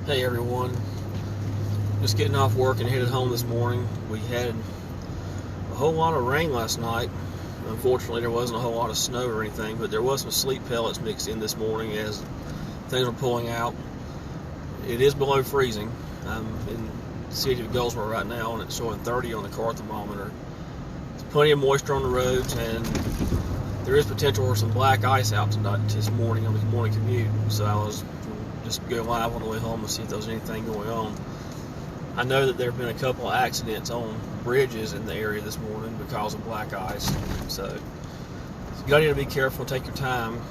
Hey everyone, just getting off work and headed home this morning. We had a whole lot of rain last night. Unfortunately, there wasn't a whole lot of snow or anything, but there was some sleet pellets mixed in this morning as things were pulling out. It is below freezing. I'm in the city of Goldsboro right now, and it's showing 30 on the car thermometer. There's plenty of moisture on the roads, and there is potential for some black ice out tonight, this morning on the morning commute. So I was just go live on the way home and see if there was anything going on. I know that there have been a couple of accidents on bridges in the area this morning because of black ice. So you gotta need to be careful, take your time.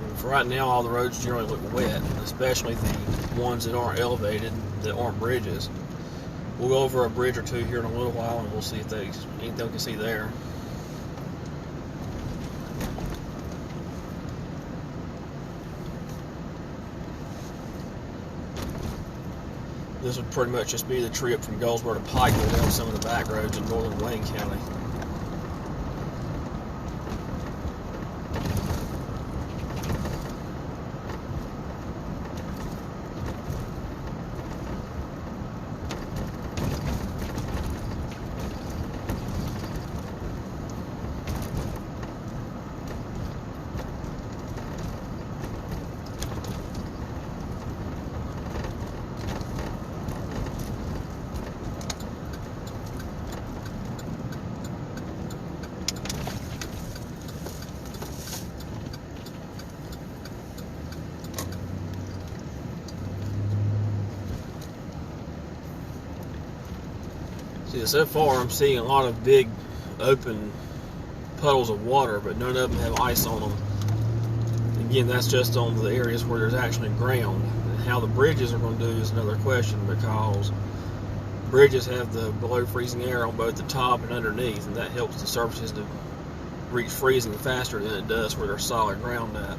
And for right now, all the roads generally look wet, especially the ones that aren't elevated, that aren't bridges. We'll go over a bridge or two here in a little while and we'll see if there's anything we can see there. This would pretty much just be the trip from Goldsboro to Pikeville down some of the back roads in northern Wayne County. See, so far I'm seeing a lot of big open puddles of water, but none of them have ice on them. Again, that's just on the areas where there's actually ground. And how the bridges are going to do is another question, because bridges have the below freezing air on both the top and underneath, and that helps the surfaces to reach freezing faster than it does where there's solid ground at.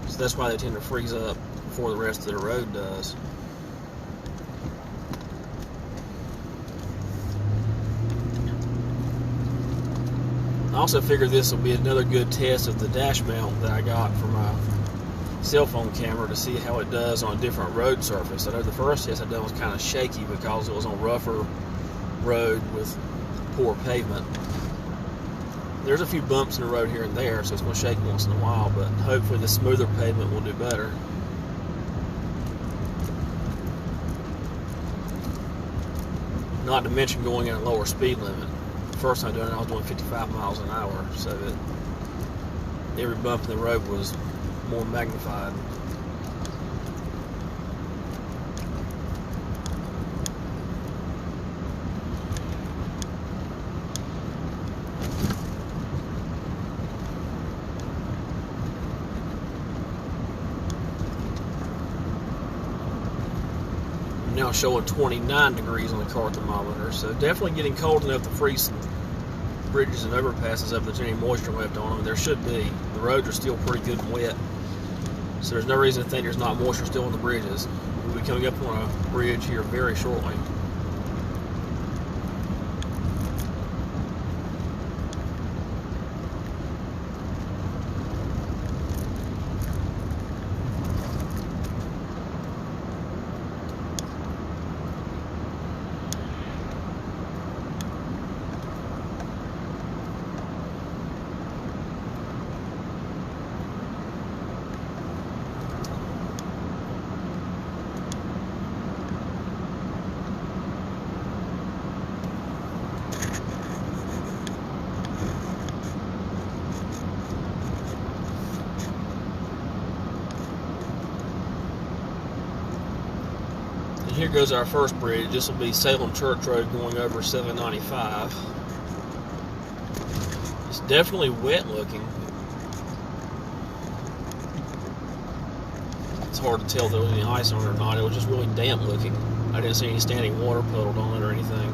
So that's why they tend to freeze up before the rest of the road does. I also figured this will be another good test of the dash mount that I got for my cell phone camera to see how it does on a different road surface. I know the first test I done was kind of shaky because it was on rougher road with poor pavement. There's a few bumps in the road here and there, so it's going to shake once in a while, but hopefully the smoother pavement will do better. Not to mention going at a lower speed limit. First time doing it, I was doing 55 miles an hour, so that every bump in the road was more magnified. Now showing 29 degrees on the car thermometer, so definitely getting cold enough to freeze bridges and overpasses up if there's any moisture left on them. There should be. The roads are still pretty good and wet, so there's no reason to think there's not moisture still on the bridges. We'll be coming up on a bridge here very shortly. Here goes our first bridge. This will be Salem Church Road going over 795. It's definitely wet looking. It's hard to tell if there was any ice on it or not. It was just really damp looking. I didn't see any standing water puddled on it or anything.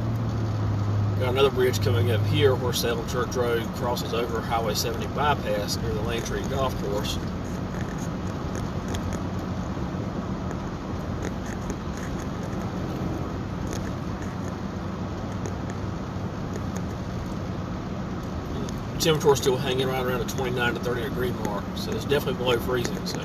Got another bridge coming up here where Salem Church Road crosses over Highway 70 bypass near the Lane Tree Golf Course. temperature is still hanging right around the 29 to 30 degree mark, so it's definitely below freezing. So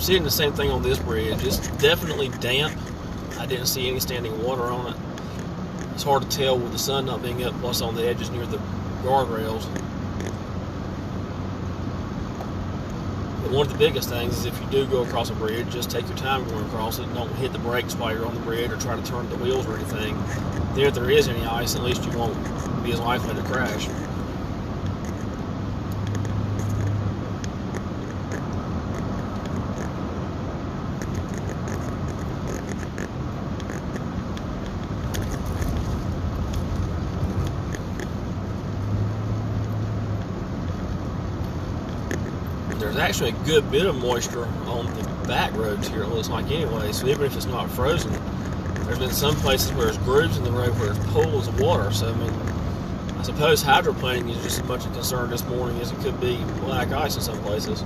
Seeing the same thing on this bridge. It's definitely damp. I didn't see any standing water on it. It's hard to tell with the sun not being up, plus on the edges near the guardrails. But one of the biggest things is if you do go across a bridge, just take your time going across it. Don't hit the brakes while you're on the bridge or try to turn the wheels or anything. Then if there is any ice, at least you won't be as likely to crash. There's actually a good bit of moisture on the back roads here, it looks like anyway, so even if it's not frozen, there's been some places where there's grooves in the road where there's pools of water. So I mean, I suppose hydroplaning is just as much a concern this morning as it could be black ice in some places.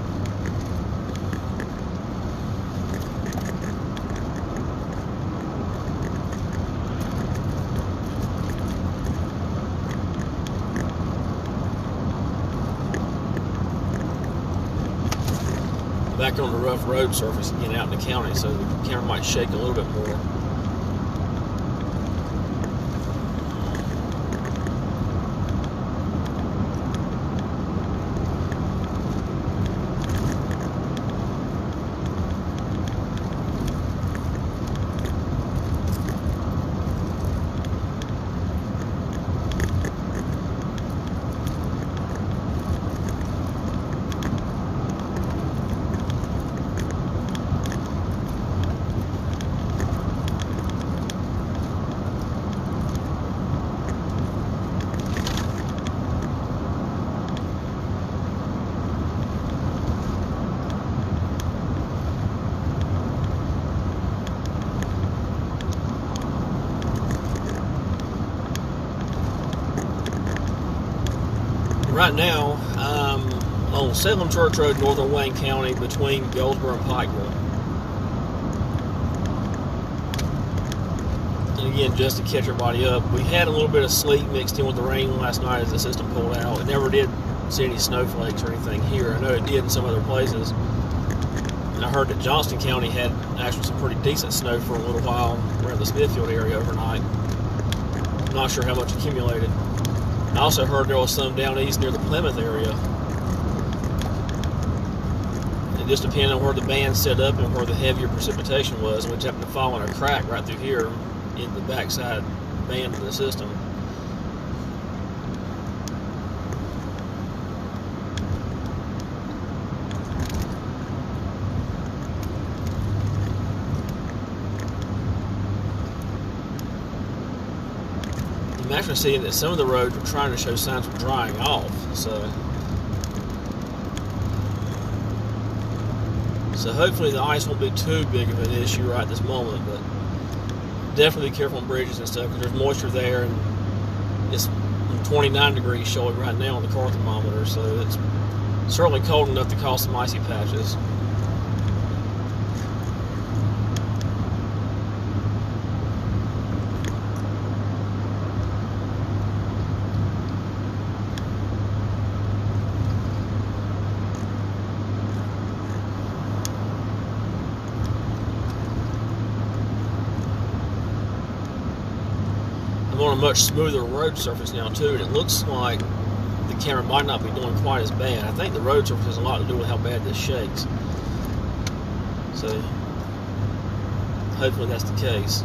Back on the rough road surface again out in the county, so the camera might shake a little bit more. Right now, on Salem Church Road, northern Wayne County, between Goldsboro and Pikeville. And again, just to catch everybody up, we had a little bit of sleet mixed in with the rain last night as the system pulled out. It never did see any snowflakes or anything here. I know it did in some other places. And I heard that Johnston County had actually some pretty decent snow for a little while around the Smithfield area overnight. I'm not sure how much accumulated. I also heard there was some down east near the Plymouth area. It just depended on where the band set up and where the heavier precipitation was, which happened to fall in a crack right through here in the backside band of the system. I'm actually seeing that some of the roads are trying to show signs of drying off, so hopefully the ice won't be too big of an issue right this moment, but definitely be careful on bridges and stuff because there's moisture there, and it's 29 degrees showing right now on the car thermometer, so it's certainly cold enough to cause some icy patches. On a much smoother road surface now too, and it looks like the camera might not be doing quite as bad. I think the road surface has a lot to do with how bad this shakes, so hopefully that's the case.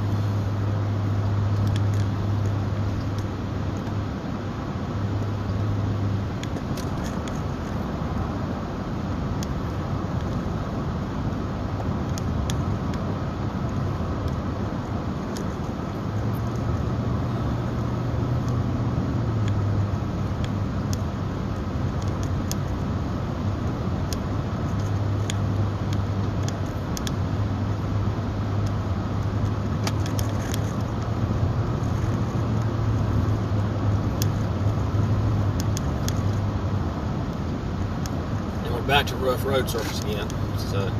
Back to rough road surface again. So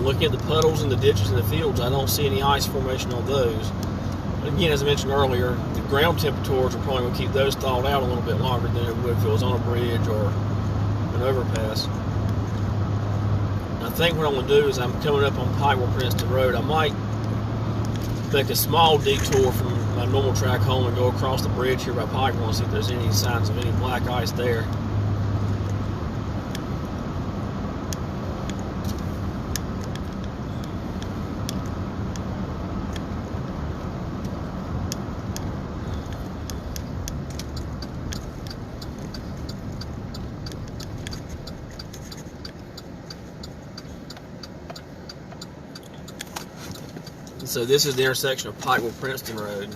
looking at the puddles and the ditches and the fields, I don't see any ice formation on those. But again, as I mentioned earlier, the ground temperatures are probably going to keep those thawed out a little bit longer than it would if it was on a bridge or an overpass. I think what I'm going to do is I'm coming up on Pikeville Princeton Road. I might make a small detour from my normal track home and go across the bridge here by Pikeville and see if there's any signs of any black ice there. So this is the intersection of Pikeville Princeton Road.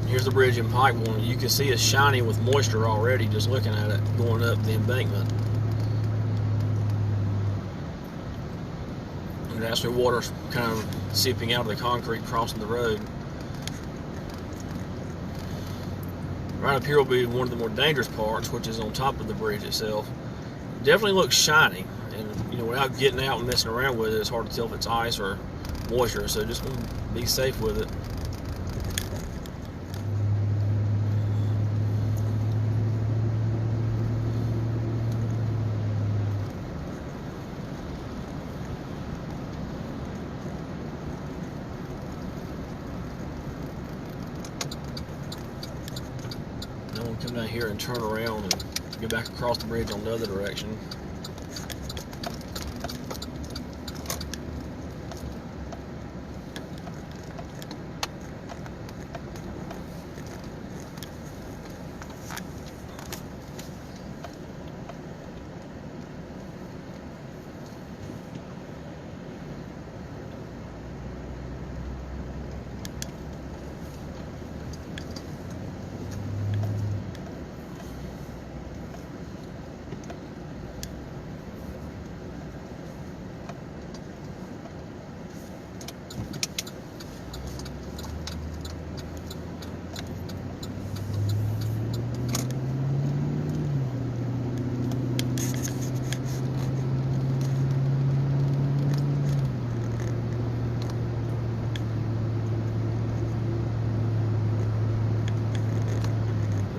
Here's the bridge in Pikeville, and you can see it's shiny with moisture already just looking at it going up the embankment. And actually water's kind of seeping out of the concrete crossing the road. Right up here will be one of the more dangerous parts, which is on top of the bridge itself. Definitely looks shiny, and you know, without getting out and messing around with it, it's hard to tell if it's ice or moisture, so just be safe with it. Now we'll come down here and turn around and go back across the bridge on the other direction.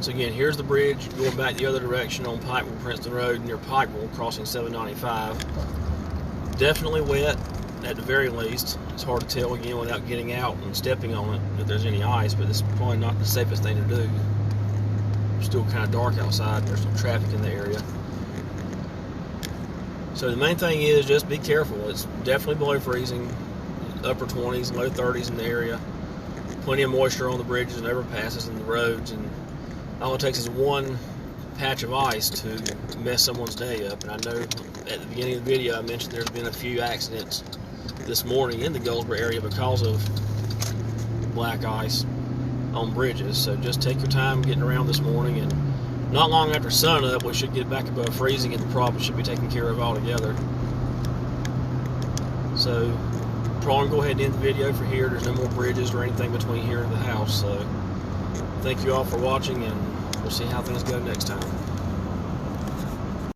So again, here's the bridge going back the other direction on Pikeville Princeton Road near Pikeville, crossing 795. Definitely wet at the very least. It's hard to tell again without getting out and stepping on it if there's any ice, but it's probably not the safest thing to do. It's still kind of dark outside and there's some traffic in the area. So the main thing is just be careful. It's definitely below freezing, upper 20s, low 30s in the area. Plenty of moisture on the bridges and overpasses and the roads, and all it takes is one patch of ice to mess someone's day up. And I know at the beginning of the video I mentioned there's been a few accidents this morning in the Goldsboro area because of black ice on bridges. So just take your time getting around this morning, and not long after sunup we should get back above freezing and the problem should be taken care of altogether. So probably go ahead and end the video for here. There's no more bridges or anything between here and the house. So thank you all for watching, and we'll see how things go next time.